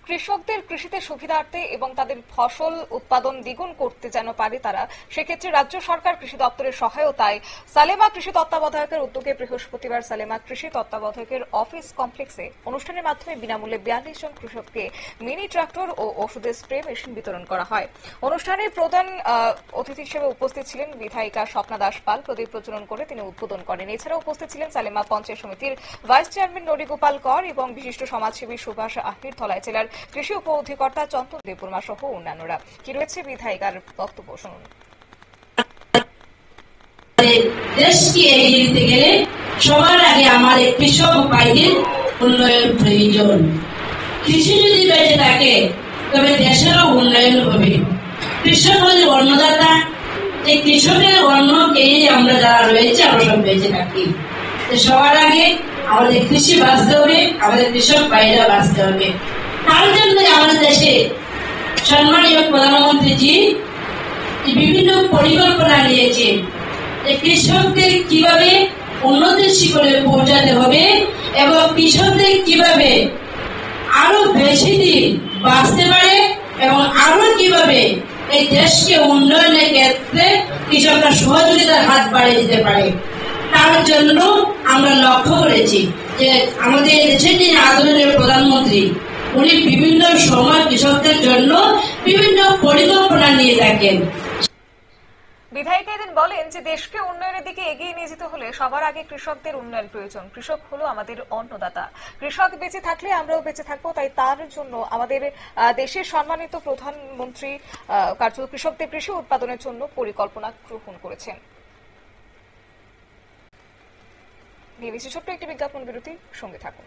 কৃষকদের কৃষিতে সুবিধার্থে এবং তাদের ফসল উৎপাদন দ্বিগুণ করতে যেন পারে তারা, সেক্ষেত্রে রাজ্য সরকার কৃষি দপ্তরের সহায়তায় সালেমা কৃষি তত্ত্বাবধায়কের উদ্যোগে বৃহস্পতিবার সালেমা কৃষি তত্ত্বাবধায়কের অফিস কমপ্লেক্সে অনুষ্ঠানের মাধ্যমে বিনামূল্যে 42 জন কৃষককে মিনি ট্রাক্টর ও ওষুধের স্প্রে মেশিন বিতরণ করা হয়। অনুষ্ঠানে প্রধান অতিথি হিসেবে উপস্থিত ছিলেন বিধায়িকা স্বপ্না দাস পাল। প্রদীপ প্রজ্বলন করে তিনি উদ্বোধন করেন। এছাড়াও উপস্থিত ছিলেন সালেমা পঞ্চায়েত সমিতির ভাইস চেয়ারম্যান নরিগোপাল কর এবং বিশিষ্ট সমাজসেবী সুভাষ আহির, ধলাই জেলার কৃষি উপ অধিকর্তা চন্দন দেববর্মা সহ অন্যান্যরা। কি রয়েছে বিধায়িকার বক্তব্য শুনুন। দেশকে এগিয়ে দিতে গেলে সবার আগে আমাদের কৃষক ভাইদের উন্নয়ন প্রয়োজন। কৃষি যদি বেঁচে থাকে তবে দেশেরও উন্নয়ন হবে। কৃষক হলে অন্নদাতা, এই কৃষকের অন্ন খেয়ে আমরা যারা রয়েছে আমরা সব বেঁচে থাকি। সবার আগে আমাদের কৃষি বাঁচতে হবে, আমাদের কৃষক ভাইরা বাঁচতে হবে। তার জন্য আমাদের দেশে সম্মানীয় প্রধানমন্ত্রীজি বিভিন্ন পরিকল্পনা নিয়েছে যে কৃষকদের কিভাবে উন্নতির শিখরে পৌঁছাতে হবে এবং কৃষকদের কিভাবে আরো বেশি দিন বাঁচতে পারে এবং আরো কিভাবে এই দেশকে উন্নয়নের ক্ষেত্রে কৃষকরা সহযোগিতার হাত বাড়িয়ে দিতে পারে। তার জন্য আমরা লক্ষ্য করেছি যে আমাদের দেশের যিনি আদরণীয় প্রধানমন্ত্রী উনি বিভিন্ন সময় কৃষকদের জন্য বিভিন্ন পরিকল্পনা নিয়ে থাকেন। বিধায়িকা এদিন বলেন যে দেশকে উন্নয়নের দিকে এগিয়ে নিয়ে যেতে হলে সবার আগে কৃষকদের উন্নয়ন প্রয়োজন। কৃষক হলো আমাদের অন্নদাতা। কৃষক বেঁচে থাকলে আমরাও বেঁচে থাকবো। তাই তার জন্য আমাদের দেশের সম্মানিত প্রধানমন্ত্রী কৃষকদের কৃষি উৎপাদনের জন্য পরিকল্পনা গ্রহণ করেছেন। নিয়ে ছোট্ট একটি বিজ্ঞাপন বিরতি, সঙ্গে থাকুন।